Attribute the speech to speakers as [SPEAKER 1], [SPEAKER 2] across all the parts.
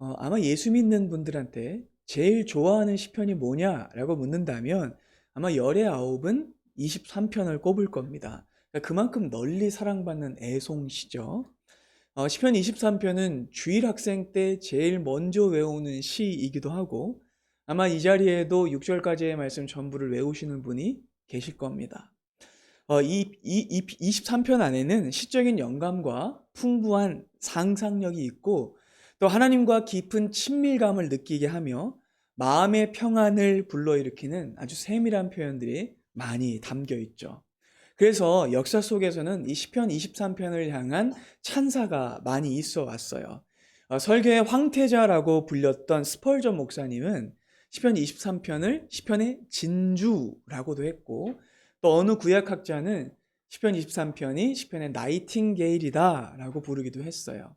[SPEAKER 1] 아마 예수 믿는 분들한테 제일 좋아하는 시편이 뭐냐라고 묻는다면 아마 열의 아홉은 23편을 꼽을 겁니다. 그러니까 그만큼 널리 사랑받는 애송시죠. 시편 23편은 주일 학생 때 제일 먼저 외우는 시이기도 하고 아마 이 자리에도 6절까지의 말씀 전부를 외우시는 분이 계실 겁니다. 이 23편 안에는 시적인 영감과 풍부한 상상력이 있고 또 하나님과 깊은 친밀감을 느끼게 하며 마음의 평안을 불러일으키는 아주 세밀한 표현들이 많이 담겨 있죠. 그래서 역사 속에서는 이 시편 23편을 향한 찬사가 많이 있어 왔어요. 설교의 황태자라고 불렸던 스펄전 목사님은 시편 23편을 시편의 진주라고도 했고 또 어느 구약학자는 시편 23편이 시편의 나이팅게일이다라고 부르기도 했어요.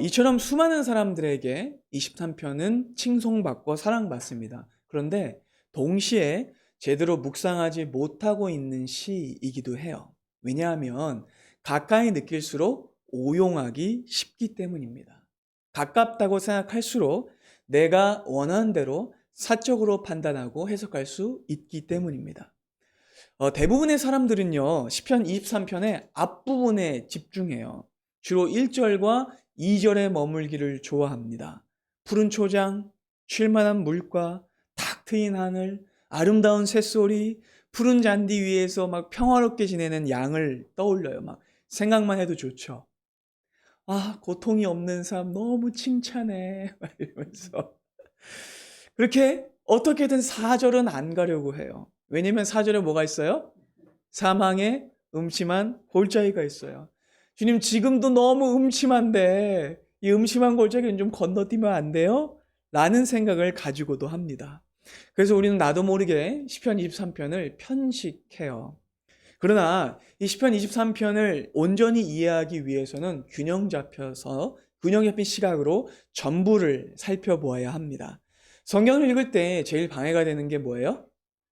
[SPEAKER 1] 이처럼 수많은 사람들에게 23편은 칭송받고 사랑받습니다. 그런데 동시에 제대로 묵상하지 못하고 있는 시이기도 해요. 왜냐하면 가까이 느낄수록 오용하기 쉽기 때문입니다. 가깝다고 생각할수록 내가 원하는 대로 사적으로 판단하고 해석할 수 있기 때문입니다. 대부분의 사람들은요, 시편 23편의 앞부분에 집중해요. 주로 1절과 2절에 머물기를 좋아합니다. 푸른 초장, 쉴만한 물과 탁 트인 하늘, 아름다운 새소리, 푸른 잔디 위에서 막 평화롭게 지내는 양을 떠올려요. 막 생각만 해도 좋죠. 아, 고통이 없는 삶 너무 칭찬해. 막 이러면서. 그렇게 어떻게든 4절은 안 가려고 해요. 왜냐면 4절에 뭐가 있어요? 사망의 음침한 골짜기가 있어요. 주님, 지금도 너무 음침한데 이 음침한 골짜기는 좀 건너뛰면 안 돼요? 라는 생각을 가지고도 합니다. 그래서 우리는 나도 모르게 시편 23편을 편식해요. 그러나 이 시편 23편을 온전히 이해하기 위해서는 균형 잡힌 시각으로 전부를 살펴보아야 합니다. 성경을 읽을 때 제일 방해가 되는 게 뭐예요?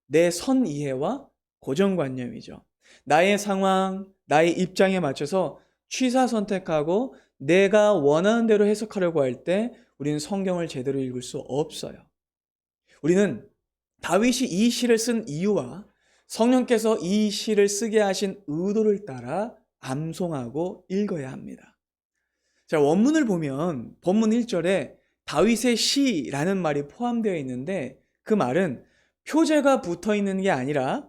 [SPEAKER 1] 내 선 이해와 고정관념이죠. 나의 상황, 나의 입장에 맞춰서 취사 선택하고 내가 원하는 대로 해석하려고 할 때 우리는 성경을 제대로 읽을 수 없어요. 우리는 다윗이 이 시를 쓴 이유와 성령께서 이 시를 쓰게 하신 의도를 따라 암송하고 읽어야 합니다. 자, 원문을 보면 본문 1절에 다윗의 시라는 말이 포함되어 있는데 그 말은 표제가 붙어 있는 게 아니라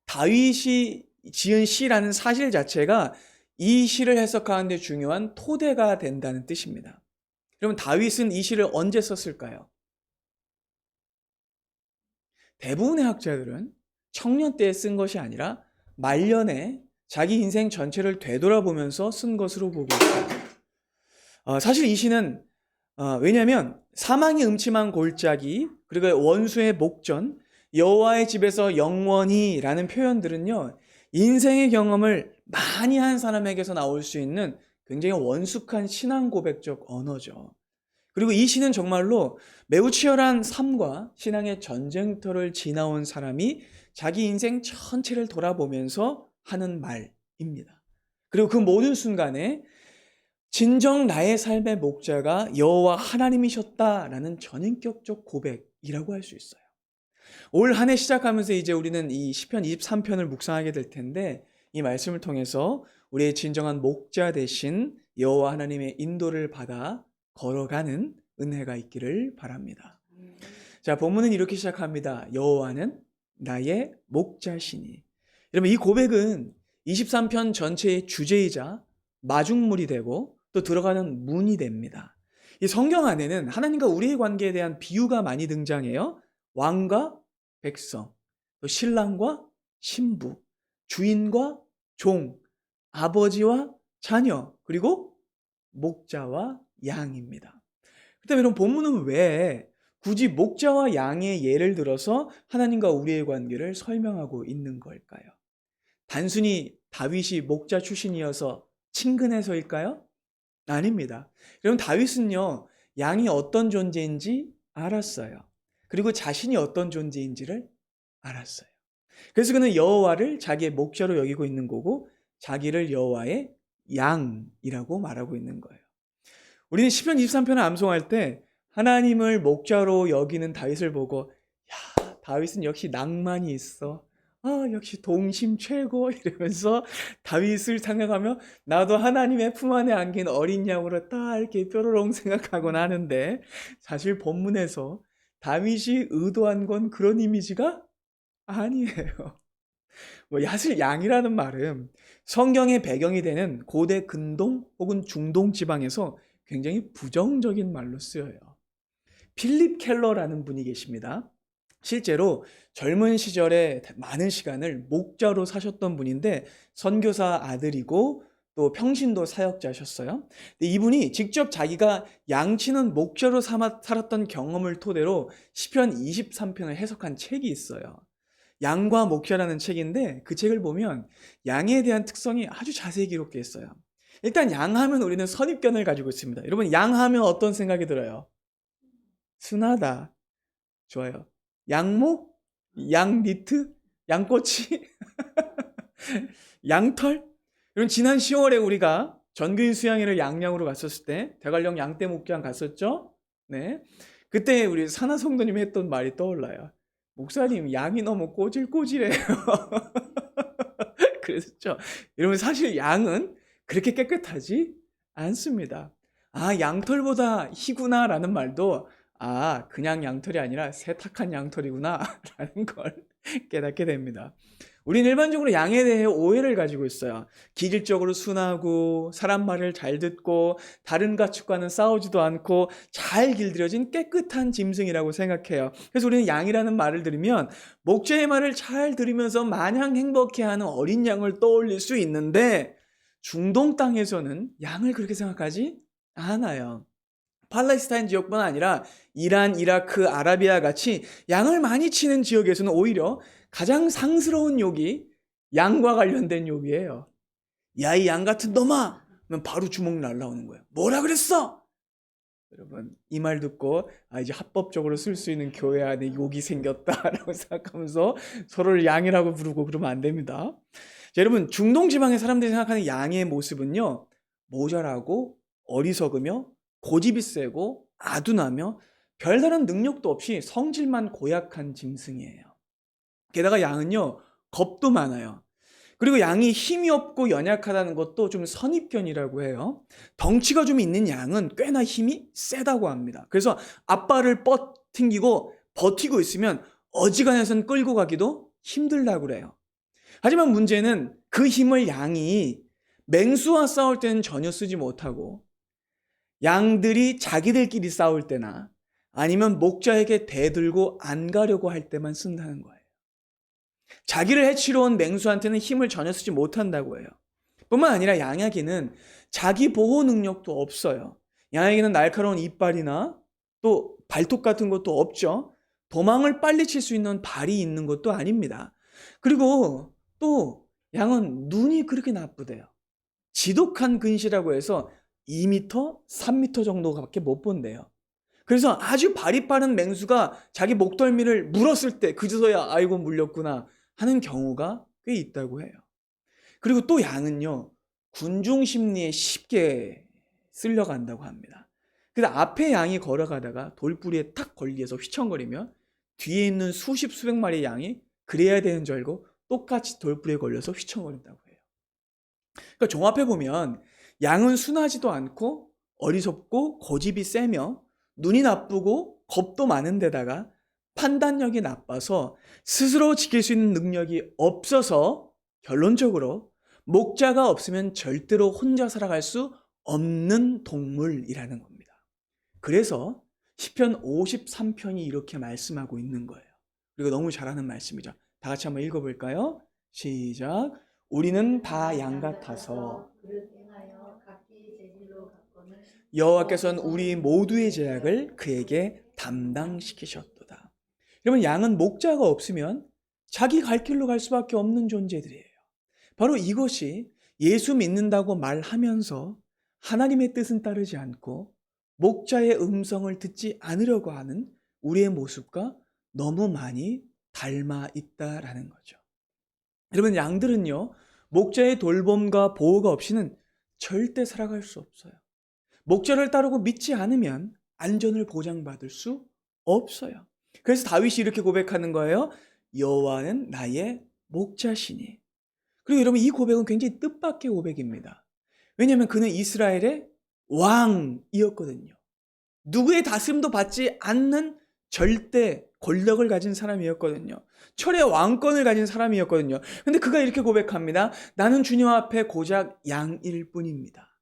[SPEAKER 1] 다윗이 지은 시라는 사실 자체가 이 시를 해석하는 데 중요한 토대가 된다는 뜻입니다. 그러면 다윗은 이 시를 언제 썼을까요? 대부분의 학자들은 청년 때에 쓴 것이 아니라 말년에 자기 인생 전체를 되돌아보면서 쓴 것으로 보고 있어요. 사실 이 시는 왜냐하면 사망이 음침한 골짜기 그리고 원수의 목전 여호와의 집에서 영원히라는 표현들은요 인생의 경험을 많이 한 사람에게서 나올 수 있는 굉장히 원숙한 신앙 고백적 언어죠. 그리고 이 시는 정말로 매우 치열한 삶과 신앙의 전쟁터를 지나온 사람이 자기 인생 전체를 돌아보면서 하는 말입니다. 그리고 그 모든 순간에 진정 나의 삶의 목자가 여호와 하나님이셨다라는 전인격적 고백이라고 할 수 있어요. 올 한 해 시작하면서 이제 우리는 이 시편 23편을 묵상하게 될 텐데 이 말씀을 통해서 우리의 진정한 목자 되신 여호와 하나님의 인도를 받아 걸어가는 은혜가 있기를 바랍니다. 자, 본문은 이렇게 시작합니다. 여호와는 나의 목자시니. 여러분 이 고백은 23편 전체의 주제이자 마중물이 되고 또 들어가는 문이 됩니다. 이 성경 안에는 하나님과 우리의 관계에 대한 비유가 많이 등장해요. 왕과 백성, 또 신랑과 신부, 주인과 종, 아버지와 자녀, 그리고 목자와 양입니다. 그렇다면 이런 본문은 왜 굳이 목자와 양의 예를 들어서 하나님과 우리의 관계를 설명하고 있는 걸까요? 단순히 다윗이 목자 출신이어서 친근해서일까요? 아닙니다. 여러분 다윗은요 양이 어떤 존재인지 알았어요. 그리고 자신이 어떤 존재인지를 알았어요. 그래서 그는 여호와를 자기의 목자로 여기고 있는 거고 자기를 여호와의 양이라고 말하고 있는 거예요. 우리는 시편 23편을 암송할 때 하나님을 목자로 여기는 다윗을 보고 야, 다윗은 역시 낭만이 있어. 아, 역시 동심 최고 이러면서 다윗을 생각하며 나도 하나님의 품 안에 안긴 어린 양으로 딱 이렇게 뾰로롱 생각하곤 하는데 사실 본문에서 다윗이 의도한 건 그런 이미지가 아니에요. 사실 양이라는 말은 성경의 배경이 되는 고대 근동 혹은 중동 지방에서 굉장히 부정적인 말로 쓰여요. 필립 켈러라는 분이 계십니다. 실제로 젊은 시절에 많은 시간을 목자로 사셨던 분인데 선교사 아들이고 또 평신도 사역자셨어요. 근데 이분이 직접 자기가 양치는 목자로 살았던 경험을 토대로 시편 23편을 해석한 책이 있어요. 양과 목자라는 책인데 그 책을 보면 양에 대한 특성이 아주 자세히 기록되어 있어요. 일단 양하면 우리는 선입견을 가지고 있습니다. 여러분 양하면 어떤 생각이 들어요? 순하다. 좋아요. 양목? 양니트? 양꼬치? 양털? 여러분 지난 10월에 우리가 전교인 수양회를 양양으로 갔었을 때 대관령 양떼 목장 갔었죠? 네. 그때 우리 사나 성도님이 했던 말이 떠올라요. 목사님 양이 너무 꼬질꼬질해요. 그랬죠. 여러분 사실 양은 그렇게 깨끗하지 않습니다. 아, 양털보다 희구나라는 말도 아, 그냥 양털이 아니라 세탁한 양털이구나라는 걸 깨닫게 됩니다. 우리는 일반적으로 양에 대해 오해를 가지고 있어요. 기질적으로 순하고 사람 말을 잘 듣고 다른 가축과는 싸우지도 않고 잘 길들여진 깨끗한 짐승이라고 생각해요. 그래서 우리는 양이라는 말을 들으면 목자의 말을 잘 들으면서 마냥 행복해하는 어린 양을 떠올릴 수 있는데 중동 땅에서는 양을 그렇게 생각하지 않아요. 팔레스타인 지역뿐 아니라 이란, 이라크, 아라비아 같이 양을 많이 치는 지역에서는 오히려 가장 상스러운 욕이 양과 관련된 욕이에요. 야, 이 양 같은 놈아! 그러면 바로 주먹 날라오는 거예요. 뭐라 그랬어? 여러분, 이 말 듣고 이제 합법적으로 쓸 수 있는 교회 안에 욕이 생겼다라고 생각하면서 서로를 양이라고 부르고 그러면 안 됩니다. 자, 여러분, 중동 지방의 사람들이 생각하는 양의 모습은요. 모자라고 어리석으며 고집이 세고 아둔하며 별다른 능력도 없이 성질만 고약한 짐승이에요. 게다가 양은요, 겁도 많아요. 그리고 양이 힘이 없고 연약하다는 것도 좀 선입견이라고 해요. 덩치가 좀 있는 양은 꽤나 힘이 세다고 합니다. 그래서 앞발을 뻗팅기고 버티고 있으면 어지간해선 끌고 가기도 힘들다고 그래요. 하지만 문제는 그 힘을 양이 맹수와 싸울 때는 전혀 쓰지 못하고 양들이 자기들끼리 싸울 때나 아니면 목자에게 대들고 안 가려고 할 때만 쓴다는 거예요. 자기를 해치러 온 맹수한테는 힘을 전혀 쓰지 못한다고 해요. 뿐만 아니라 양에게는 자기 보호 능력도 없어요. 양에게는 날카로운 이빨이나 또 발톱 같은 것도 없죠. 도망을 빨리 칠 수 있는 발이 있는 것도 아닙니다. 그리고 또 양은 눈이 그렇게 나쁘대요. 지독한 근시라고 해서 2m, 3m 정도밖에 못 본대요. 그래서 아주 발이 빠른 맹수가 자기 목덜미를 물었을 때 그제서야 아이고 물렸구나 하는 경우가 꽤 있다고 해요. 그리고 또 양은요, 군중 심리에 쉽게 쓸려간다고 합니다. 그래서 앞에 양이 걸어가다가 돌부리에 탁 걸려서 휘청거리면 뒤에 있는 수십 수백 마리의 양이 그래야 되는 줄 알고 똑같이 돌부리에 걸려서 휘청거린다고 해요. 그러니까 종합해 보면 양은 순하지도 않고 어리석고 고집이 세며 눈이 나쁘고 겁도 많은 데다가 판단력이 나빠서 스스로 지킬 수 있는 능력이 없어서 결론적으로 목자가 없으면 절대로 혼자 살아갈 수 없는 동물이라는 겁니다. 그래서 시편 53편이 이렇게 말씀하고 있는 거예요. 그리고 너무 잘하는 말씀이죠. 다 같이 한번 읽어볼까요? 시작. 우리는 다 양 같아서 여호와께서는 우리 모두의 죄악을 그에게 담당시키셨도다. 여러분, 양은 목자가 없으면 자기 갈 길로 갈 수밖에 없는 존재들이에요. 바로 이것이 예수 믿는다고 말하면서 하나님의 뜻은 따르지 않고 목자의 음성을 듣지 않으려고 하는 우리의 모습과 너무 많이 닮아 있다라는 거죠. 여러분, 양들은요, 목자의 돌봄과 보호가 없이는 절대 살아갈 수 없어요. 목자를 따르고 믿지 않으면 안전을 보장받을 수 없어요. 그래서 다윗이 이렇게 고백하는 거예요. 여호와는 나의 목자시니. 그리고 여러분, 이 고백은 굉장히 뜻밖의 고백입니다. 왜냐하면 그는 이스라엘의 왕이었거든요. 누구의 다스림도 받지 않는 절대 권력을 가진 사람이었거든요. 철의 왕권을 가진 사람이었거든요. 근데 그가 이렇게 고백합니다. 나는 주님 앞에 고작 양일 뿐입니다.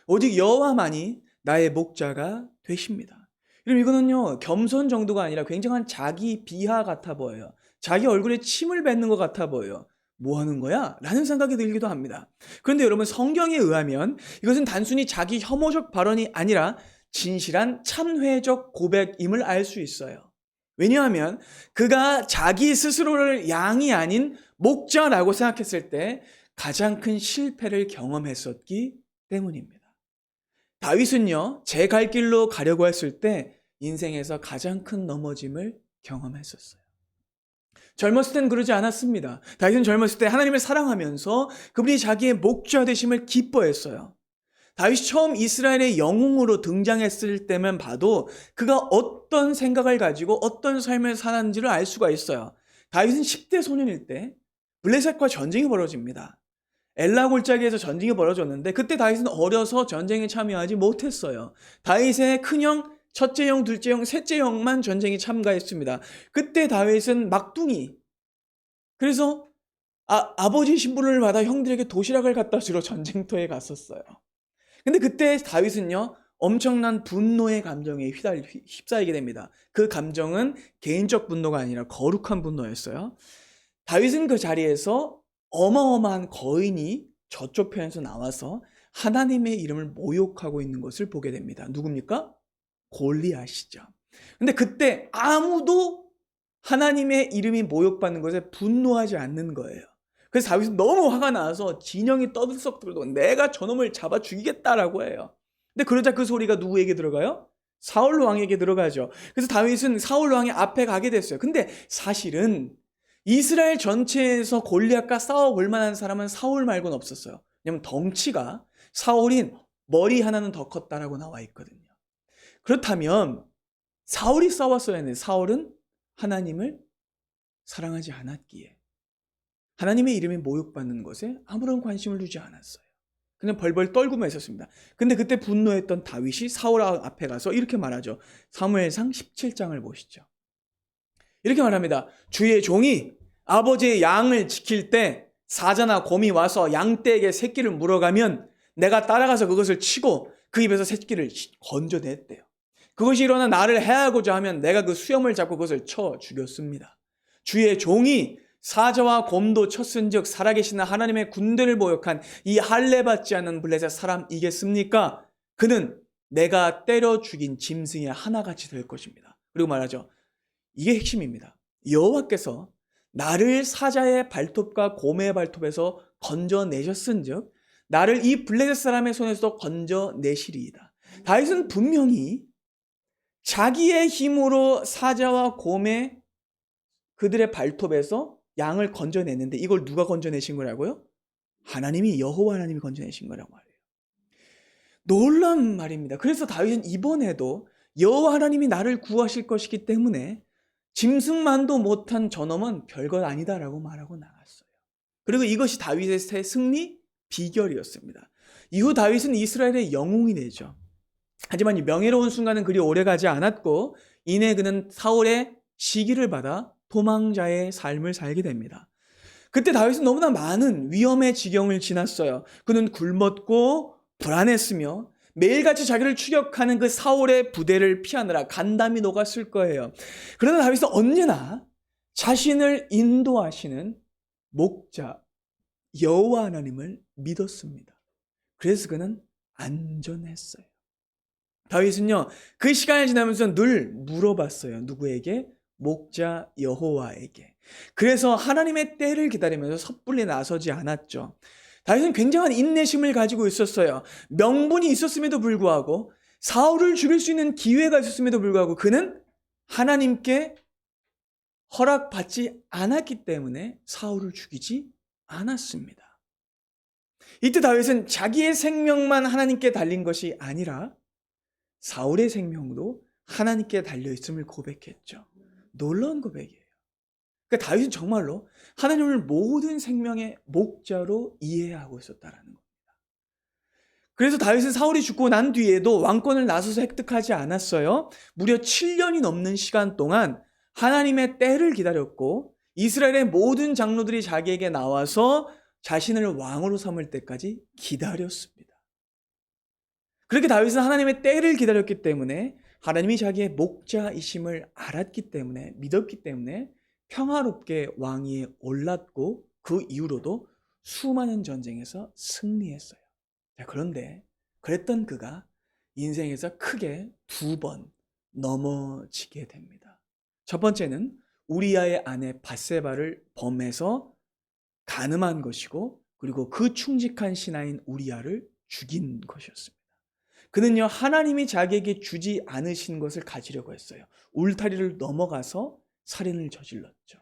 [SPEAKER 1] 오직 여호와만이 나의 목자가 되십니다. 여러분, 이거는요, 겸손 정도가 아니라 굉장한 자기 비하 같아 보여요. 자기 얼굴에 침을 뱉는 것 같아 보여요. 뭐 하는 거야? 라는 생각이 들기도 합니다. 그런데 여러분, 성경에 의하면 이것은 단순히 자기 혐오적 발언이 아니라 진실한 참회적 고백임을 알 수 있어요. 왜냐하면 그가 자기 스스로를 양이 아닌 목자라고 생각했을 때 가장 큰 실패를 경험했었기 때문입니다. 다윗은요, 제 갈 길로 가려고 했을 때 인생에서 가장 큰 넘어짐을 경험했었어요. 젊었을 땐 그러지 않았습니다. 다윗은 젊었을 때 하나님을 사랑하면서 그분이 자기의 목자 되심을 기뻐했어요. 다윗이 처음 이스라엘의 영웅으로 등장했을 때만 봐도 그가 어떤 생각을 가지고 어떤 삶을 살았는지를 알 수가 있어요. 다윗은 10대 소년일 때 블레셋과 전쟁이 벌어집니다. 엘라 골짜기에서 전쟁이 벌어졌는데 그때 다윗은 어려서 전쟁에 참여하지 못했어요. 다윗의 큰형, 첫째 형, 둘째 형, 셋째 형만 전쟁에 참가했습니다. 그때 다윗은 막둥이. 그래서 아버지 신분을 받아 형들에게 도시락을 갖다 주러 전쟁터에 갔었어요. 근데 그때 다윗은요, 엄청난 분노의 감정에 휩싸이게 됩니다. 그 감정은 개인적 분노가 아니라 거룩한 분노였어요. 다윗은 그 자리에서 어마어마한 거인이 저쪽 편에서 나와서 하나님의 이름을 모욕하고 있는 것을 보게 됩니다. 누굽니까? 골리앗이죠. 근데 그때 아무도 하나님의 이름이 모욕받는 것에 분노하지 않는 거예요. 그래서 다윗은 너무 화가 나서 진영이 떠들썩 들고 내가 저놈을 잡아 죽이겠다라고 해요. 근데 그러자 그 소리가 누구에게 들어가요? 사울 왕에게 들어가죠. 그래서 다윗은 사울 왕의 앞에 가게 됐어요. 근데 사실은 이스라엘 전체에서 골리앗과 싸워볼 만한 사람은 사울 말고는 없었어요. 왜냐하면 덩치가 사울이 머리 하나는 더 컸다라고 나와 있거든요. 그렇다면 사울이 싸웠어야 했는데 사울은 하나님을 사랑하지 않았기에 하나님의 이름이 모욕받는 것에 아무런 관심을 두지 않았어요. 그냥 벌벌 떨고만 있었습니다. 근데 그때 분노했던 다윗이 사울 앞에 가서 이렇게 말하죠. 사무엘상 17장을 보시죠. 이렇게 말합니다. 주의 종이 아버지의 양을 지킬 때 사자나 곰이 와서 양떼에게 새끼를 물어가면 내가 따라가서 그것을 치고 그 입에서 새끼를 건져냈대요. 그것이 일어나 나를 해하고자 하면 내가 그 수염을 잡고 그것을 쳐 죽였습니다. 주의 종이 사자와 곰도 쳤은즉 살아계신 하나님의 군대를 모욕한 이 할례받지 않는 블레셋 사람이겠습니까? 그는 내가 때려 죽인 짐승의 하나같이 될 것입니다. 그리고 말하죠. 이게 핵심입니다. 여호와께서 나를 사자의 발톱과 곰의 발톱에서 건져내셨은즉 나를 이 블레셋 사람의 손에서 건져내시리이다. 다윗은 분명히 자기의 힘으로 사자와 곰의 그들의 발톱에서 양을 건져냈는데 이걸 누가 건져내신 거라고요? 하나님이, 여호와 하나님이 건져내신 거라고 말해요. 놀라운 말입니다. 그래서 다윗은 이번에도 여호와 하나님이 나를 구하실 것이기 때문에 짐승만도 못한 저놈은 별것 아니다라고 말하고 나갔어요. 그리고 이것이 다윗의 승리 비결이었습니다. 이후 다윗은 이스라엘의 영웅이 되죠. 하지만 이 명예로운 순간은 그리 오래가지 않았고 이내 그는 사울의 시기를 받아 도망자의 삶을 살게 됩니다. 그때 다윗은 너무나 많은 위험의 지경을 지났어요. 그는 굶었고 불안했으며 매일같이 자기를 추격하는 그 사울의 부대를 피하느라 간담이 녹았을 거예요. 그러나 다윗은 언제나 자신을 인도하시는 목자 여호와 하나님을 믿었습니다. 그래서 그는 안전했어요. 다윗은요, 그 시간이 지나면서 늘 물어봤어요. 누구에게? 목자 여호와에게. 그래서 하나님의 때를 기다리면서 섣불리 나서지 않았죠. 다윗은 굉장한 인내심을 가지고 있었어요. 명분이 있었음에도 불구하고 사울을 죽일 수 있는 기회가 있었음에도 불구하고 그는 하나님께 허락받지 않았기 때문에 사울을 죽이지 않았습니다. 이때 다윗은 자기의 생명만 하나님께 달린 것이 아니라 사울의 생명도 하나님께 달려있음을 고백했죠. 놀라운 고백이에요. 그러니까 다윗은 정말로 하나님을 모든 생명의 목자로 이해하고 있었다라는 겁니다. 그래서 다윗은 사울이 죽고 난 뒤에도 왕권을 나서서 획득하지 않았어요. 무려 7년이 넘는 시간 동안 하나님의 때를 기다렸고 이스라엘의 모든 장로들이 자기에게 나와서 자신을 왕으로 삼을 때까지 기다렸습니다. 그렇게 다윗은 하나님의 때를 기다렸기 때문에 하나님이 자기의 목자이심을 알았기 때문에 믿었기 때문에 평화롭게 왕위에 올랐고 그 이후로도 수많은 전쟁에서 승리했어요. 자, 그런데 그랬던 그가 인생에서 크게 2번 넘어지게 됩니다. 첫 번째는 우리아의 아내 밧세바를 범해서 간음한 것이고 그리고 그 충직한 신하인 우리아를 죽인 것이었습니다. 그는요 하나님이 자기에게 주지 않으신 것을 가지려고 했어요. 울타리를 넘어가서 살인을 저질렀죠.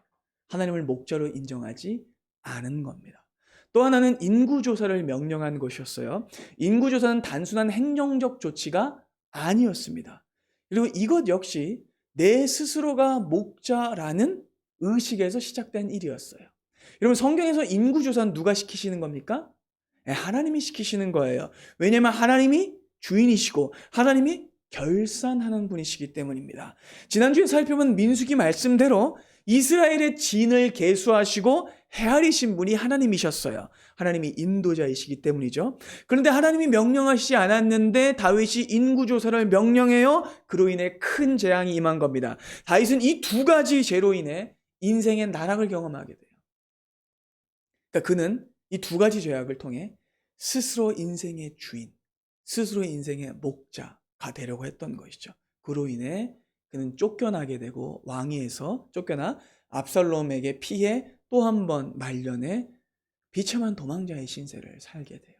[SPEAKER 1] 하나님을 목자로 인정하지 않은 겁니다. 또 하나는 인구조사를 명령한 것이었어요. 인구조사는 단순한 행정적 조치가 아니었습니다. 그리고 이것 역시 내 스스로가 목자라는 의식에서 시작된 일이었어요. 여러분 성경에서 인구조사는 누가 시키시는 겁니까? 하나님이 시키시는 거예요. 왜냐하면 하나님이 주인이시고 하나님이 결산하는 분이시기 때문입니다. 지난주에 살펴본 민수기 말씀대로 이스라엘의 진을 계수하시고 헤아리신 분이 하나님이셨어요. 하나님이 인도자이시기 때문이죠. 그런데 하나님이 명령하시지 않았는데 다윗이 인구조사를 명령해요. 그로 인해 큰 재앙이 임한 겁니다. 다윗은 이 2가지 죄로 인해 인생의 나락을 경험하게 돼요. 그러니까 그는 이 2가지 죄악을 통해 스스로 인생의 주인, 스스로 인생의 목자가 되려고 했던 것이죠. 그로 인해 그는 쫓겨나게 되고 왕위에서 쫓겨나 압살롬에게 피해 또 한 번 말년에 비참한 도망자의 신세를 살게 돼요.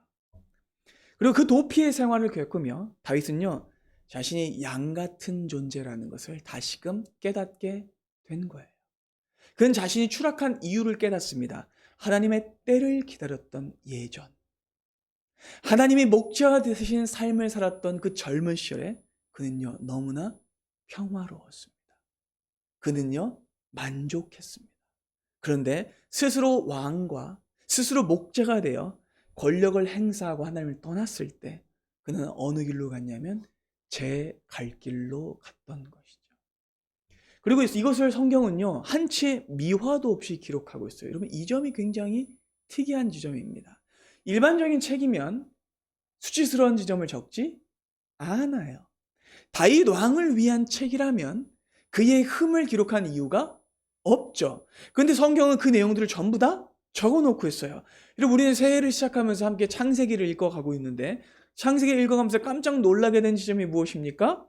[SPEAKER 1] 그리고 그 도피의 생활을 겪으며 다윗은요 자신이 양 같은 존재라는 것을 다시금 깨닫게 된 거예요. 그는 자신이 추락한 이유를 깨닫습니다. 하나님의 때를 기다렸던 예전, 하나님이 목자가 되신 삶을 살았던 그 젊은 시절에 그는요 너무나 평화로웠습니다. 그는요 만족했습니다. 그런데 스스로 왕과 스스로 목자가 되어 권력을 행사하고 하나님을 떠났을 때 그는 어느 길로 갔냐면 제 갈 길로 갔던 것이죠. 그리고 이것을 성경은요 한치의 미화도 없이 기록하고 있어요. 여러분 이 점이 굉장히 특이한 지점입니다. 일반적인 책이면 수치스러운 지점을 적지 않아요. 다윗 왕을 위한 책이라면 그의 흠을 기록한 이유가 없죠. 그런데 성경은 그 내용들을 전부 다 적어놓고 있어요. 여러분 우리는 새해를 시작하면서 함께 창세기를 읽어가고 있는데 창세기를 읽어가면서 깜짝 놀라게 된 지점이 무엇입니까?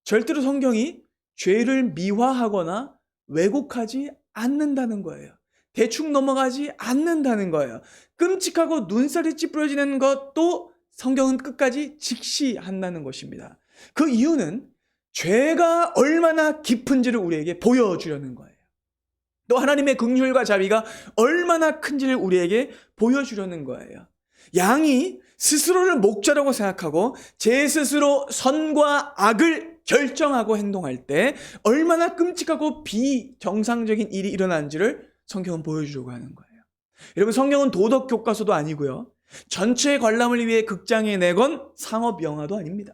[SPEAKER 1] 절대로 성경이 죄를 미화하거나 왜곡하지 않는다는 거예요. 대충 넘어가지 않는다는 거예요. 끔찍하고 눈살이 찌푸려지는 것도 성경은 끝까지 직시한다는 것입니다. 그 이유는 죄가 얼마나 깊은지를 우리에게 보여주려는 거예요. 또 하나님의 긍휼과 자비가 얼마나 큰지를 우리에게 보여주려는 거예요. 양이 스스로를 목자라고 생각하고 제 스스로 선과 악을 결정하고 행동할 때 얼마나 끔찍하고 비정상적인 일이 일어나는지를 성경은 보여주려고 하는 거예요. 여러분 성경은 도덕 교과서도 아니고요. 전체 관람을 위해 극장에 내건 상업 영화도 아닙니다.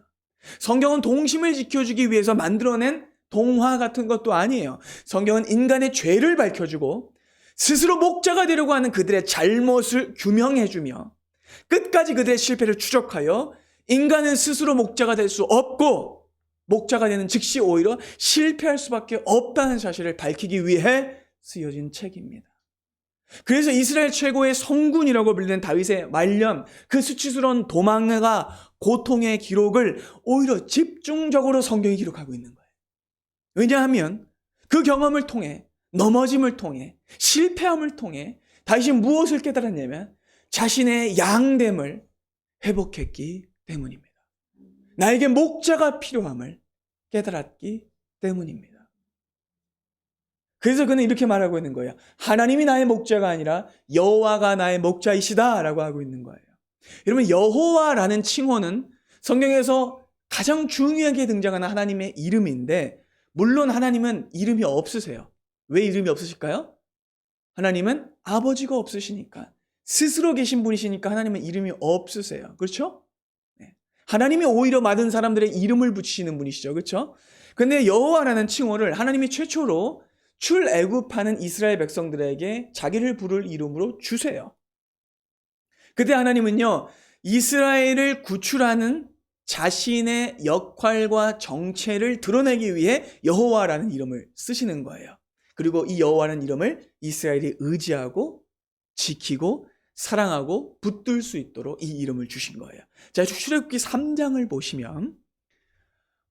[SPEAKER 1] 성경은 동심을 지켜주기 위해서 만들어낸 동화 같은 것도 아니에요. 성경은 인간의 죄를 밝혀주고 스스로 목자가 되려고 하는 그들의 잘못을 규명해주며 끝까지 그들의 실패를 추적하여 인간은 스스로 목자가 될 수 없고 목자가 되는 즉시 오히려 실패할 수밖에 없다는 사실을 밝히기 위해 쓰여진 책입니다. 그래서 이스라엘 최고의 성군이라고 불리는 다윗의 말년, 그 수치스러운 도망과 고통의 기록을 오히려 집중적으로 성경이 기록하고 있는 거예요. 왜냐하면 그 경험을 통해, 넘어짐을 통해, 실패함을 통해 다윗이 무엇을 깨달았냐면 자신의 양됨을 회복했기 때문입니다. 나에게 목자가 필요함을 깨달았기 때문입니다. 그래서 그는 이렇게 말하고 있는 거예요. 하나님이 나의 목자가 아니라 여호와가 나의 목자이시다 라고 하고 있는 거예요. 여러분 여호와라는 칭호는 성경에서 가장 중요하게 등장하는 하나님의 이름인데, 물론 하나님은 이름이 없으세요. 왜 이름이 없으실까요? 하나님은 아버지가 없으시니까. 스스로 계신 분이시니까 하나님은 이름이 없으세요. 그렇죠? 네. 하나님이 오히려 많은 사람들의 이름을 붙이시는 분이시죠. 그렇죠? 근데 여호와라는 칭호를 하나님이 최초로 출애굽하는 이스라엘 백성들에게 자기를 부를 이름으로 주세요. 그때 하나님은요, 이스라엘을 구출하는 자신의 역할과 정체를 드러내기 위해 여호와라는 이름을 쓰시는 거예요. 그리고 이 여호와라는 이름을 이스라엘이 의지하고 지키고 사랑하고 붙들 수 있도록 이 이름을 주신 거예요. 자, 출애굽기 3장을 보시면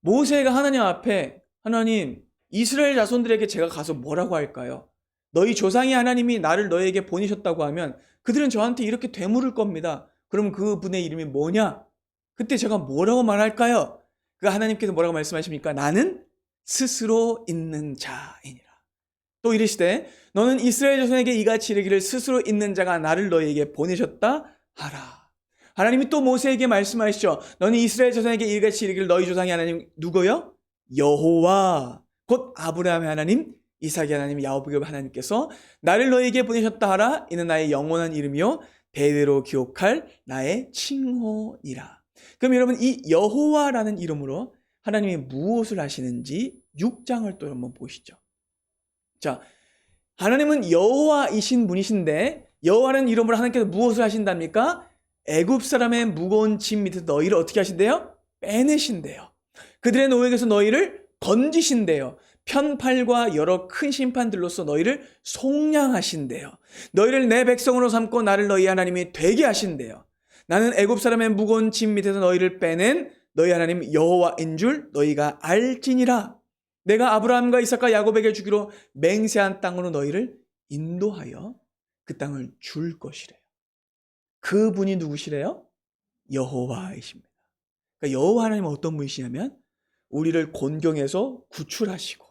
[SPEAKER 1] 모세가 하나님 앞에, 하나님, 이스라엘 자손들에게 제가 가서 뭐라고 할까요? 너희 조상이 하나님이 나를 너에게 보내셨다고 하면 그들은 저한테 이렇게 되물을 겁니다. 그럼 그분의 이름이 뭐냐? 그때 제가 뭐라고 말할까요? 그 하나님께서 뭐라고 말씀하십니까? 나는 스스로 있는 자이니라. 또 이르시되 너는 이스라엘 자손에게 이같이 이르기를 스스로 있는 자가 나를 너희에게 보내셨다 하라. 하나님이 또 모세에게 말씀하시죠. 너는 이스라엘 자손에게 이같이 이르기를 너희 조상이 하나님 누구요? 여호와 곧 아브라함의 하나님, 이삭의 하나님, 야곱의 하나님께서 나를 너희에게 보내셨다 하라. 이는 나의 영원한 이름이요 대대로 기억할 나의 칭호니라. 그럼 여러분, 이 여호와라는 이름으로 하나님이 무엇을 하시는지 6장을 또 한번 보시죠. 자, 하나님은 여호와이신 분이신데 여호와라는 이름으로 하나님께서 무엇을 하신답니까? 애굽 사람의 무거운 짐 밑에서 너희를 어떻게 하신대요? 빼내신대요. 그들의 노역에서 너희를 건지신대요. 편팔과 여러 큰 심판들로서 너희를 속량하신대요. 너희를 내 백성으로 삼고 나를 너희 하나님이 되게 하신대요. 나는 애굽 사람의 무거운 짐 밑에서 너희를 빼낸 너희 하나님 여호와인 줄 너희가 알지니라. 내가 아브라함과 이삭과 야곱에게 주기로 맹세한 땅으로 너희를 인도하여 그 땅을 줄 것이래요. 그분이 누구시래요? 여호와이십니다. 그러니까 여호와 하나님은 어떤 분이시냐면 우리를 곤경에서 구출하시고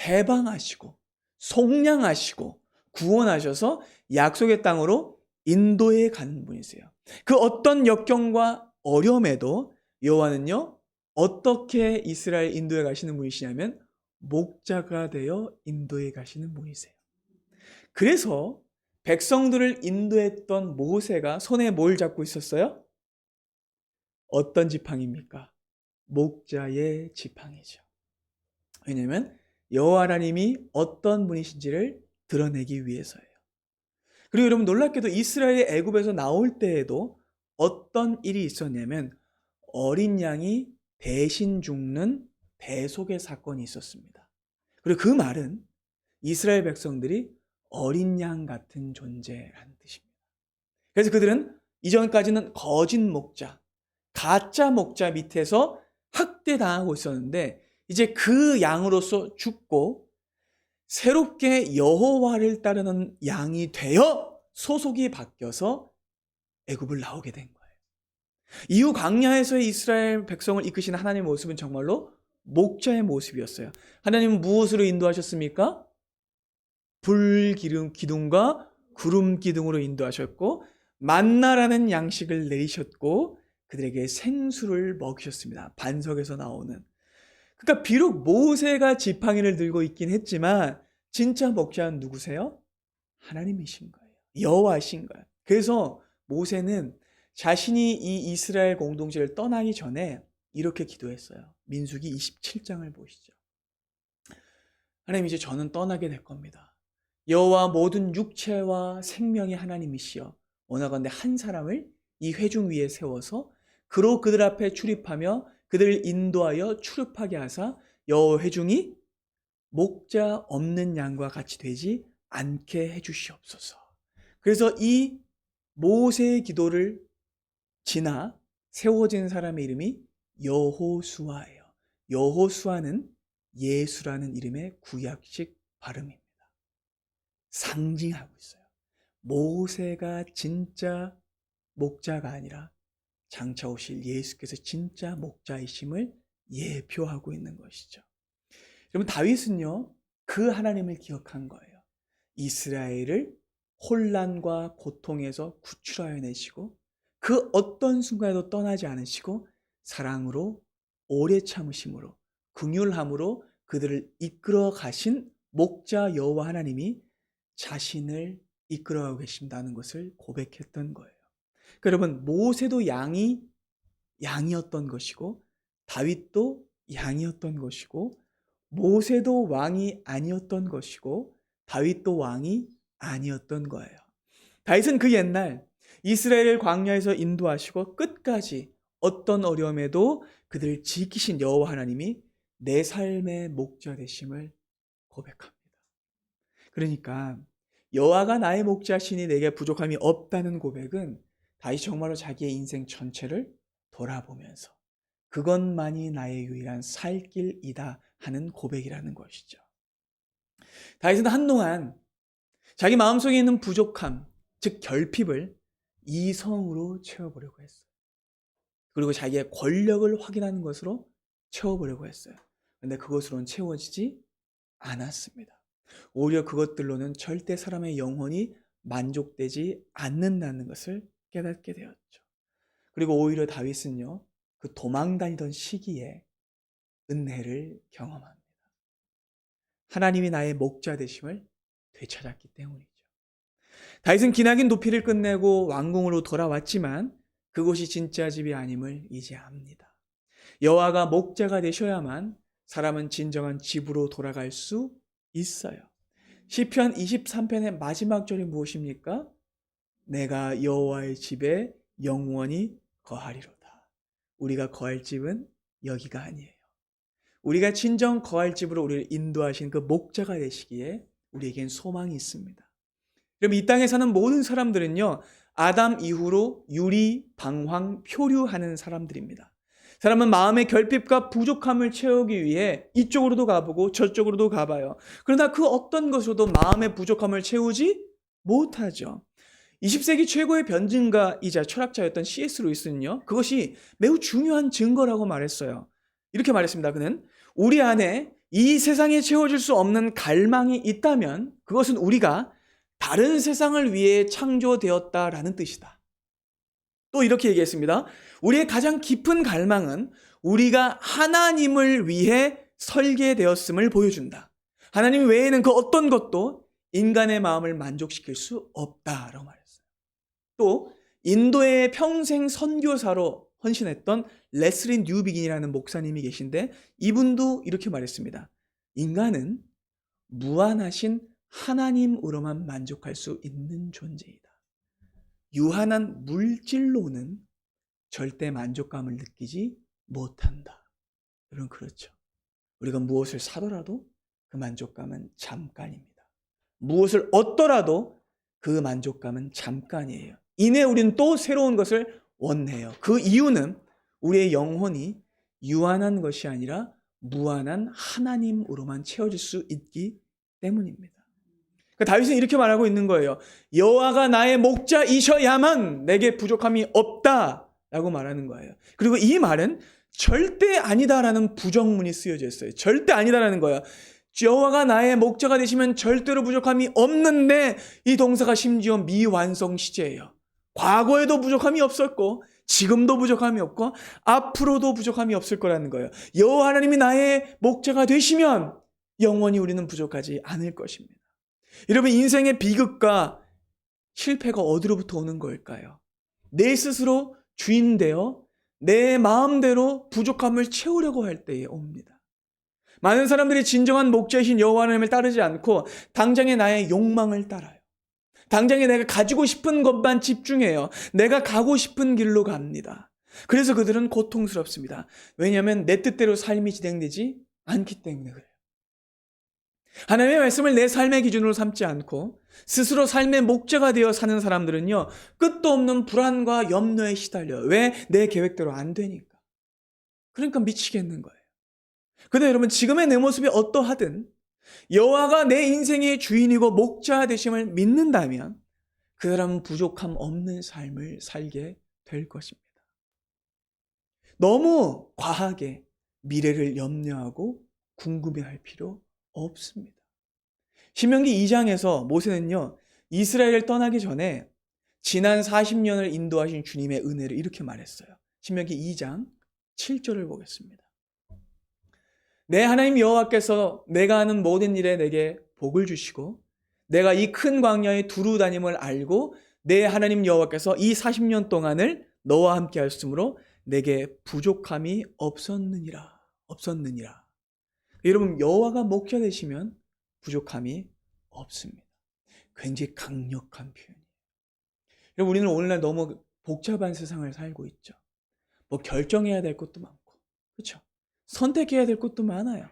[SPEAKER 1] 해방하시고 속량하시고 구원하셔서 약속의 땅으로 인도해 가는 분이세요. 그 어떤 역경과 어려움에도 여호와는요, 어떻게 이스라엘 인도해 가시는 분이시냐면 목자가 되어 인도해 가시는 분이세요. 그래서 백성들을 인도했던 모세가 손에 뭘 잡고 있었어요? 어떤 지팡이입니까? 목자의 지팡이죠. 왜냐하면 여호와 하나님이 어떤 분이신지를 드러내기 위해서예요. 그리고 여러분, 놀랍게도 이스라엘이 애굽에서 나올 때에도 어떤 일이 있었냐면 어린 양이 대신 죽는 대속의 사건이 있었습니다. 그리고 그 말은 이스라엘 백성들이 어린 양 같은 존재라는 뜻입니다. 그래서 그들은 이전까지는 거짓 목자, 가짜 목자 밑에서 학대당하고 있었는데 이제 그 양으로서 죽고 새롭게 여호와를 따르는 양이 되어 소속이 바뀌어서 애굽을 나오게 된 거예요. 이후 광야에서의 이스라엘 백성을 이끄시는 하나님의 모습은 정말로 목자의 모습이었어요. 하나님은 무엇으로 인도하셨습니까? 불 기둥과 구름 기둥으로 인도하셨고 만나라는 양식을 내리셨고 그들에게 생수를 먹이셨습니다. 반석에서 나오는. 그러니까 비록 모세가 지팡이를 들고 있긴 했지만 진짜 목자는 누구세요? 하나님이신 거예요. 여호와이신 거예요. 그래서 모세는 자신이 이 이스라엘 공동체를 떠나기 전에 이렇게 기도했어요. 민수기 27장을 보시죠. 하나님, 이제 저는 떠나게 될 겁니다. 여호와 모든 육체와 생명의 하나님이시여 원하건대 한 사람을 이 회중 위에 세워서 그로 그들 앞에 출입하며 그들을 인도하여 출입하게 하사 여호와 회중이 목자 없는 양과 같이 되지 않게 해주시옵소서. 그래서 이 모세의 기도를 지나 세워진 사람의 이름이 여호수아예요. 여호수아는 예수라는 이름의 구약식 발음입니다. 상징하고 있어요. 모세가 진짜 목자가 아니라 장차 오실 예수께서 진짜 목자이심을 예표하고 있는 것이죠. 여러분, 다윗은요, 그 하나님을 기억한 거예요. 이스라엘을 혼란과 고통에서 구출하여 내시고 그 어떤 순간에도 떠나지 않으시고 사랑으로 오래 참으심으로 긍휼함으로 그들을 이끌어 가신 목자 여호와 하나님이 자신을 이끌어가고 계신다는 것을 고백했던 거예요. 그러니까 여러분, 모세도 양이었던 것이고 다윗도 양이었던 것이고 모세도 왕이 아니었던 것이고 다윗도 왕이 아니었던 거예요. 다윗은 그 옛날 이스라엘을 광야에서 인도하시고 끝까지 어떤 어려움에도 그들을 지키신 여호와 하나님이 내 삶의 목자 되심을 고백합니다. 그러니까 여호와가 나의 목자시니 내게 부족함이 없다는 고백은 다윗이 정말로 자기의 인생 전체를 돌아보면서 그것만이 나의 유일한 살 길이다 하는 고백이라는 것이죠. 다윗은 한동안 자기 마음속에 있는 부족함, 즉 결핍을 이성으로 채워보려고 했어요. 그리고 자기의 권력을 확인하는 것으로 채워보려고 했어요. 그런데 그것으로는 채워지지 않았습니다. 오히려 그것들로는 절대 사람의 영혼이 만족되지 않는다는 것을 깨닫게 되었죠. 그리고 오히려 다윗은요, 그 도망다니던 시기에 은혜를 경험합니다. 하나님이 나의 목자 되심을 되찾았기 때문이죠. 다윗은 기나긴 도피를 끝내고 왕궁으로 돌아왔지만 그곳이 진짜 집이 아님을 이제 압니다. 여호와가 목자가 되셔야만 사람은 진정한 집으로 돌아갈 수 있어요. 시편 23편의 마지막 절이 무엇입니까? 내가 여호와의 집에 영원히 거하리로다. 우리가 거할 집은 여기가 아니에요. 우리가 진정 거할 집으로 우리를 인도하신 그 목자가 되시기에 우리에겐 소망이 있습니다. 그럼 이 땅에 사는 모든 사람들은요, 아담 이후로 유리, 방황, 표류하는 사람들입니다. 사람은 마음의 결핍과 부족함을 채우기 위해 이쪽으로도 가보고 저쪽으로도 가봐요. 그러나 그 어떤 것으로도 마음의 부족함을 채우지 못하죠. 20세기 최고의 변증가이자 철학자였던 C.S. 루이스는요, 그것이 매우 중요한 증거라고 말했어요. 이렇게 말했습니다. 그는 우리 안에 이 세상에 채워질 수 없는 갈망이 있다면 그것은 우리가 다른 세상을 위해 창조되었다라는 뜻이다. 또 이렇게 얘기했습니다. 우리의 가장 깊은 갈망은 우리가 하나님을 위해 설계되었음을 보여준다. 하나님 외에는 그 어떤 것도 인간의 마음을 만족시킬 수 없다라고 말했어요. 또 인도의 평생 선교사로 헌신했던 레슬리 뉴비긴이라는 목사님이 계신데 이분도 이렇게 말했습니다. 인간은 무한하신 하나님으로만 만족할 수 있는 존재이다. 유한한 물질로는 절대 만족감을 느끼지 못한다. 여러분, 그렇죠. 우리가 무엇을 사더라도 그 만족감은 잠깐입니다. 무엇을 얻더라도 그 만족감은 잠깐이에요. 이내 우리는 또 새로운 것을 원해요. 그 이유는 우리의 영혼이 유한한 것이 아니라 무한한 하나님으로만 채워질 수 있기 때문입니다. 다윗은 이렇게 말하고 있는 거예요. 여호와가 나의 목자이셔야만 내게 부족함이 없다라고 말하는 거예요. 그리고 이 말은 절대 아니다라는 부정문이 쓰여져 있어요. 절대 아니다라는 거예요. 여호와가 나의 목자가 되시면 절대로 부족함이 없는데 이 동사가 심지어 미완성 시제예요. 과거에도 부족함이 없었고 지금도 부족함이 없고 앞으로도 부족함이 없을 거라는 거예요. 여호와 하나님이 나의 목자가 되시면 영원히 우리는 부족하지 않을 것입니다. 여러분, 인생의 비극과 실패가 어디로부터 오는 걸까요? 내 스스로 주인 되어 내 마음대로 부족함을 채우려고 할 때에 옵니다. 많은 사람들이 진정한 목자이신 여호와 하나님을 따르지 않고 당장의 나의 욕망을 따라요. 당장에 내가 가지고 싶은 것만 집중해요. 내가 가고 싶은 길로 갑니다. 그래서 그들은 고통스럽습니다. 왜냐하면 내 뜻대로 삶이 진행되지 않기 때문에 그래요. 하나님의 말씀을 내 삶의 기준으로 삼지 않고 스스로 삶의 목자가 되어 사는 사람들은요, 끝도 없는 불안과 염려에 시달려요. 왜? 내 계획대로 안 되니까. 그러니까 미치겠는 거예요. 근데 여러분, 지금의 내 모습이 어떠하든 여호와가 내 인생의 주인이고 목자 되심을 믿는다면 그 사람은 부족함 없는 삶을 살게 될 것입니다. 너무 과하게 미래를 염려하고 궁금해할 필요 없습니다. 신명기 2장에서 모세는요, 이스라엘을 떠나기 전에 지난 40년을 인도하신 주님의 은혜를 이렇게 말했어요. 신명기 2장 7절을 보겠습니다. 내 하나님 여호와께서 내가 하는 모든 일에 내게 복을 주시고 내가 이 큰 광야에 두루 다님을 알고 내 하나님 여호와께서 이 40년 동안을 너와 함께 하였으므로 내게 부족함이 없었느니라. 없었느니라. 여러분, 여호와가 목자 되시면 부족함이 없습니다. 굉장히 강력한 표현이에요. 여러분, 우리는 오늘날 너무 복잡한 세상을 살고 있죠. 뭐 결정해야 될 것도 많고, 그렇죠? 선택해야 될 것도 많아요.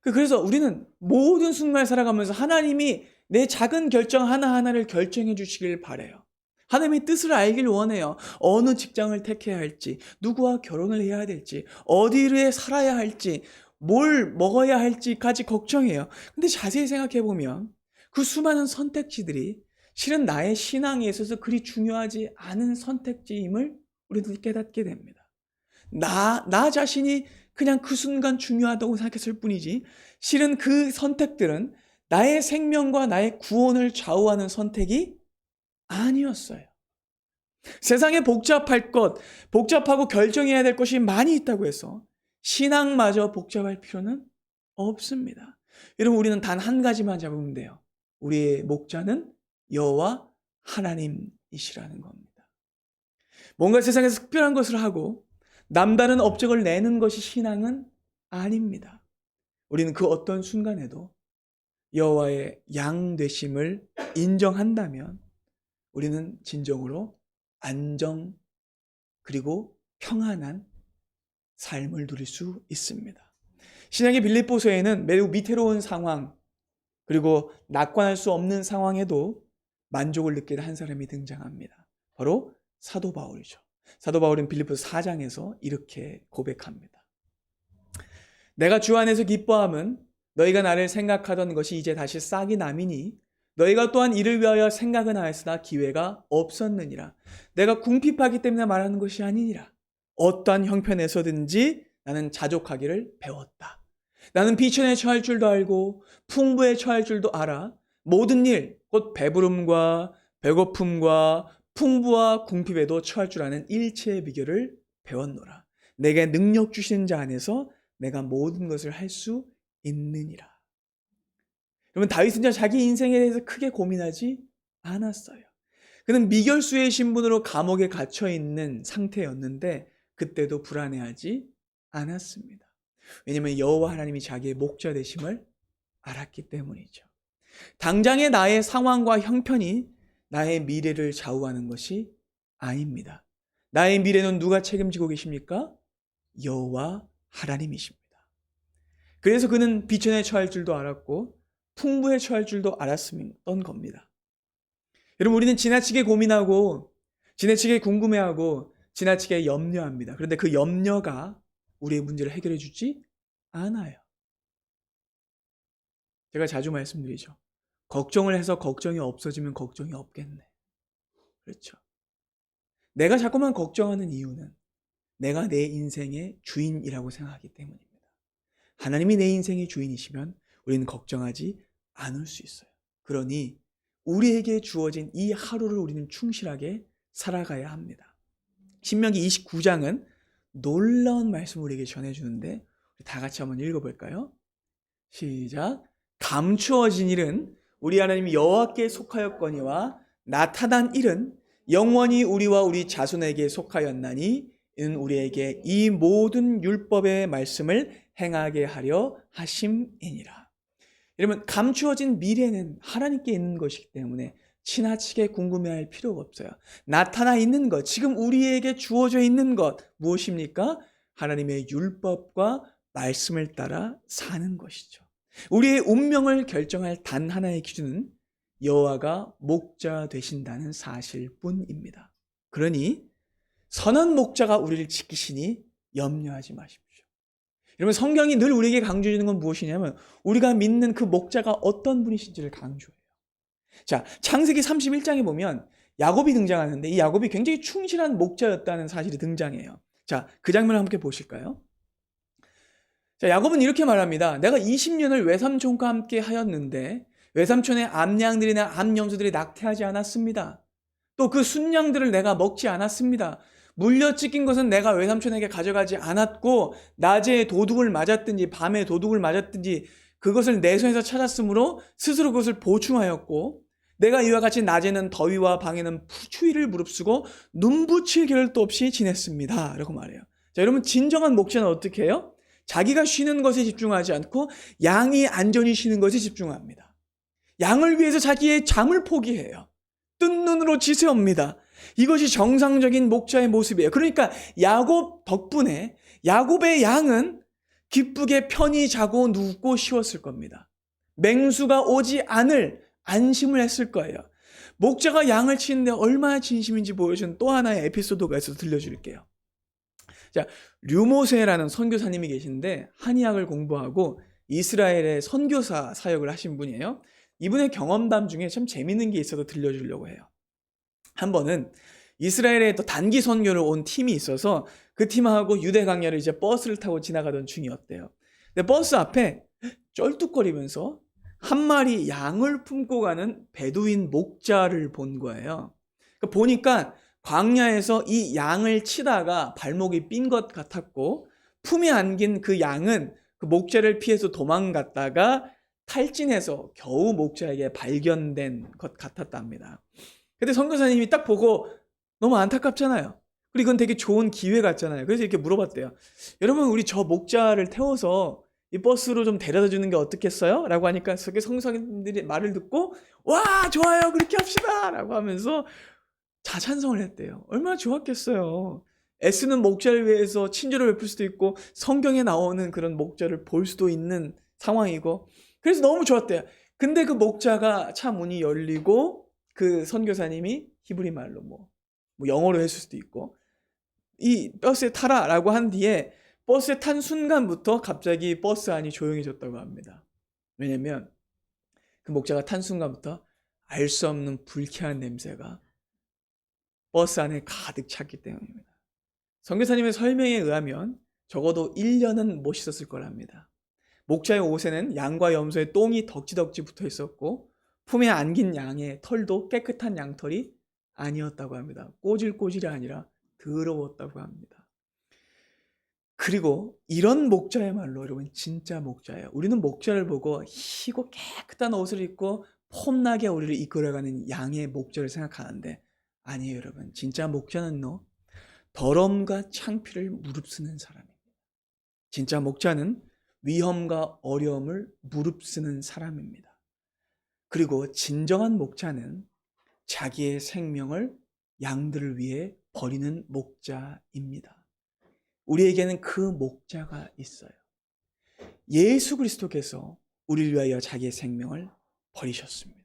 [SPEAKER 1] 그래서 우리는 모든 순간을 살아가면서 하나님이 내 작은 결정 하나하나를 결정해 주시길 바라요. 하나님의 뜻을 알길 원해요. 어느 직장을 택해야 할지, 누구와 결혼을 해야 될지, 어디에 살아야 할지, 뭘 먹어야 할지까지 걱정해요. 근데 자세히 생각해 보면 그 수많은 선택지들이 실은 나의 신앙에 있어서 그리 중요하지 않은 선택지임을 우리도 깨닫게 됩니다. 나 자신이 그냥 그 순간 중요하다고 생각했을 뿐이지 실은 그 선택들은 나의 생명과 나의 구원을 좌우하는 선택이 아니었어요. 세상에 복잡하고 결정해야 될 것이 많이 있다고 해서 신앙마저 복잡할 필요는 없습니다. 여러분, 우리는 단 한 가지만 잡으면 돼요. 우리의 목자는 여호와 하나님이시라는 겁니다. 뭔가 세상에서 특별한 것을 하고 남다른 업적을 내는 것이 신앙은 아닙니다. 우리는 그 어떤 순간에도 여호와의 양 되심을 인정한다면 우리는 진정으로 안정 그리고 평안한 삶을 누릴 수 있습니다. 신약의 빌립보서에는 매우 위태로운 상황 그리고 낙관할 수 없는 상황에도 만족을 느끼는 한 사람이 등장합니다. 바로 사도 바울이죠. 사도 바울은 빌립보서 4장에서 이렇게 고백합니다. 내가 주 안에서 기뻐함은 너희가 나를 생각하던 것이 이제 다시 싹이 남이니 너희가 또한 이를 위하여 생각은 하였으나 기회가 없었느니라. 내가 궁핍하기 때문에 말하는 것이 아니니라. 어떠한 형편에서든지 나는 자족하기를 배웠다. 나는 비천에 처할 줄도 알고 풍부에 처할 줄도 알아. 모든 일, 곧 배부름과 배고픔과 풍부와 궁핍에도 처할 줄 아는 일체의 비결을 배웠노라. 내게 능력 주시는 자 안에서 내가 모든 것을 할 수 있느니라. 여러분, 다윗은 자기 인생에 대해서 크게 고민하지 않았어요. 그는 미결수의 신분으로 감옥에 갇혀 있는 상태였는데 그때도 불안해하지 않았습니다. 왜냐하면 여호와 하나님이 자기의 목자 되심을 알았기 때문이죠. 당장의 나의 상황과 형편이 나의 미래를 좌우하는 것이 아닙니다. 나의 미래는 누가 책임지고 계십니까? 여호와 하나님이십니다. 그래서 그는 비천에 처할 줄도 알았고 풍부에 처할 줄도 알았던 겁니다. 여러분, 우리는 지나치게 고민하고 지나치게 궁금해하고 지나치게 염려합니다. 그런데 그 염려가 우리의 문제를 해결해 주지 않아요. 제가 자주 말씀드리죠. 걱정을 해서 걱정이 없어지면 걱정이 없겠네. 그렇죠. 내가 자꾸만 걱정하는 이유는 내가 내 인생의 주인이라고 생각하기 때문입니다. 하나님이 내 인생의 주인이시면 우리는 걱정하지 않을 수 있어요. 그러니 우리에게 주어진 이 하루를 우리는 충실하게 살아가야 합니다. 신명기 29장은 놀라운 말씀을 우리에게 전해주는데 다 같이 한번 읽어볼까요? 시작. 감추어진 일은 우리 하나님 여호와께 속하였거니와 나타난 일은 영원히 우리와 우리 자손에게 속하였나니 이는 우리에게 이 모든 율법의 말씀을 행하게 하려 하심이니라. 여러분, 감추어진 미래는 하나님께 있는 것이기 때문에 지나치게 궁금해할 필요가 없어요. 나타나 있는 것, 지금 우리에게 주어져 있는 것 무엇입니까? 하나님의 율법과 말씀을 따라 사는 것이죠. 우리의 운명을 결정할 단 하나의 기준은 여호와가 목자 되신다는 사실뿐입니다. 그러니 선한 목자가 우리를 지키시니 염려하지 마십시오. 여러분, 성경이 늘 우리에게 강조해 주는 건 무엇이냐면 우리가 믿는 그 목자가 어떤 분이신지를 강조해요. 자, 창세기 31장에 보면 야곱이 등장하는데 이 야곱이 굉장히 충실한 목자였다는 사실이 등장해요. 자, 그 장면을 함께 보실까요? 자, 야곱은 이렇게 말합니다. 내가 20년을 외삼촌과 함께 하였는데 외삼촌의 암양들이나 암염소들이 낙태하지 않았습니다. 또 그 순양들을 내가 먹지 않았습니다. 물려 찢긴 것은 내가 외삼촌에게 가져가지 않았고 낮에 도둑을 맞았든지 밤에 도둑을 맞았든지 그것을 내 손에서 찾았으므로 스스로 그것을 보충하였고 내가 이와 같이 낮에는 더위와 밤에는 추위를 무릅쓰고 눈붙일 겨를도 없이 지냈습니다. 라고 말해요. 자, 여러분 진정한 목자는 어떻게 해요? 자기가 쉬는 것에 집중하지 않고 양이 안전히 쉬는 것에 집중합니다. 양을 위해서 자기의 잠을 포기해요. 뜬 눈으로 지새웁니다. 이것이 정상적인 목자의 모습이에요. 그러니까 야곱 덕분에 야곱의 양은 기쁘게 편히 자고 눕고 쉬었을 겁니다. 맹수가 오지 않을 안심을 했을 거예요. 목자가 양을 치는데 얼마나 진심인지 보여주는 또 하나의 에피소드가 있어서 들려줄게요. 자, 류모세라는 선교사님이 계신데 한의학을 공부하고 이스라엘의 선교사 사역을 하신 분이에요. 이분의 경험담 중에 참 재밌는 게 있어서 들려주려고 해요. 한 번은 이스라엘에 또 단기 선교를 온 팀이 있어서 그 팀하고 유대 강야를 이제 버스를 타고 지나가던 중이었대요. 근데 버스 앞에 쩔뚝거리면서 한 마리 양을 품고 가는 베두인 목자를 본 거예요. 그러니까 보니까 광야에서 이 양을 치다가 발목이 삔 것 같았고 품에 안긴 그 양은 그 목자를 피해서 도망갔다가 탈진해서 겨우 목자에게 발견된 것 같았답니다. 근데 선교사님이 딱 보고 너무 안타깝잖아요. 그리고 이건 되게 좋은 기회 같잖아요. 그래서 이렇게 물어봤대요. 여러분, 우리 저 목자를 태워서 이 버스로 좀 데려다 주는 게 어떻겠어요? 라고 하니까 선교사님들이 말을 듣고 와, 좋아요, 그렇게 합시다 라고 하면서 자찬성을 했대요. 얼마나 좋았겠어요. 애쓰는 목자를 위해서 친절을 베풀 수도 있고 성경에 나오는 그런 목자를 볼 수도 있는 상황이고 그래서 너무 좋았대요. 근데 그 목자가 차 문이 열리고 그 선교사님이 히브리 말로 뭐 영어로 했을 수도 있고 이 버스에 타라 라고 한 뒤에 버스에 탄 순간부터 갑자기 버스 안이 조용해졌다고 합니다. 왜냐면 그 목자가 탄 순간부터 알 수 없는 불쾌한 냄새가 버스 안에 가득 찼기 때문입니다. 선교사님의 설명에 의하면 적어도 1년은 못 씻었을 거랍니다. 목자의 옷에는 양과 염소의 똥이 덕지덕지 붙어 있었고 품에 안긴 양의 털도 깨끗한 양털이 아니었다고 합니다. 꼬질꼬질이 아니라 더러웠다고 합니다. 그리고 이런 목자야말로 여러분 진짜 목자예요. 우리는 목자를 보고 희고 깨끗한 옷을 입고 폼나게 우리를 이끌어가는 양의 목자를 생각하는데 아니에요, 여러분. 진짜 목자는요, 더러움과 창피를 무릅쓰는 사람입니다. 진짜 목자는 위험과 어려움을 무릅쓰는 사람입니다. 그리고 진정한 목자는 자기의 생명을 양들을 위해 버리는 목자입니다. 우리에게는 그 목자가 있어요. 예수 그리스도께서 우리를 위하여 자기의 생명을 버리셨습니다.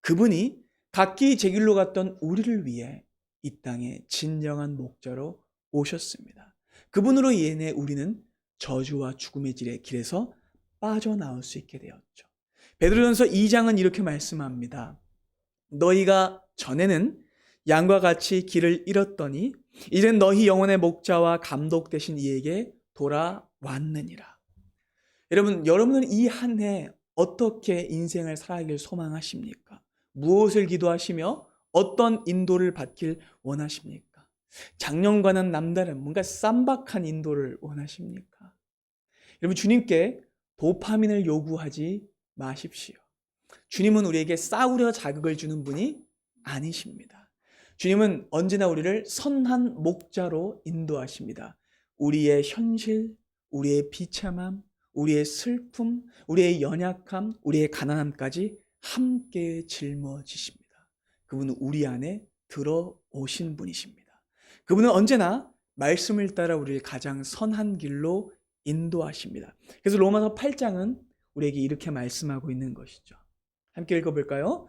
[SPEAKER 1] 그분이 각기 제 길로 갔던 우리를 위해 이 땅에 진정한 목자로 오셨습니다. 그분으로 인해 우리는 저주와 죽음의 길에서 빠져나올 수 있게 되었죠. 베드로전서 2장은 이렇게 말씀합니다. 너희가 전에는 양과 같이 길을 잃었더니 이젠 너희 영혼의 목자와 감독 되신 이에게 돌아왔느니라. 여러분은 이 한 해 어떻게 인생을 살아가길 소망하십니까? 무엇을 기도하시며 어떤 인도를 받길 원하십니까? 작년과는 남다른 뭔가 쌈박한 인도를 원하십니까? 여러분, 주님께 도파민을 요구하지 마십시오. 주님은 우리에게 싸우려 자극을 주는 분이 아니십니다. 주님은 언제나 우리를 선한 목자로 인도하십니다. 우리의 현실, 우리의 비참함, 우리의 슬픔, 우리의 연약함, 우리의 가난함까지 함께 짊어지십니다. 그분은 우리 안에 들어오신 분이십니다. 그분은 언제나 말씀을 따라 우리를 가장 선한 길로 인도하십니다. 그래서 로마서 8장은 우리에게 이렇게 말씀하고 있는 것이죠. 함께 읽어볼까요?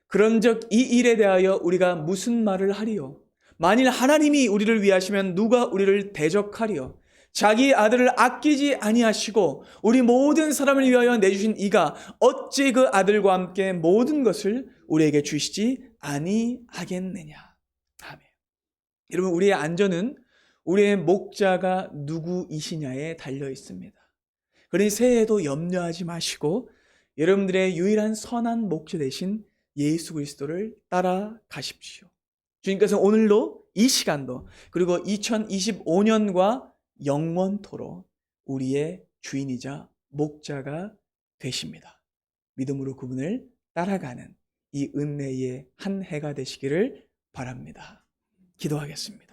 [SPEAKER 1] 그런즉 이 일에 대하여 우리가 무슨 말을 하리요? 만일 하나님이 우리를 위하시면 누가 우리를 대적하리요? 자기 아들을 아끼지 아니하시고 우리 모든 사람을 위하여 내주신 이가 어찌 그 아들과 함께 모든 것을 우리에게 주시지 아니하겠느냐. 아멘. 여러분, 우리의 안전은 우리의 목자가 누구이시냐에 달려 있습니다. 그러니 새해에도 염려하지 마시고 여러분들의 유일한 선한 목자 되신 예수 그리스도를 따라가십시오. 주님께서 오늘도 이 시간도, 그리고 2025년과 영원토록 우리의 주인이자 목자가 되십니다. 믿음으로 그분을 따라가는 이 은혜의 한 해가 되시기를 바랍니다. 기도하겠습니다.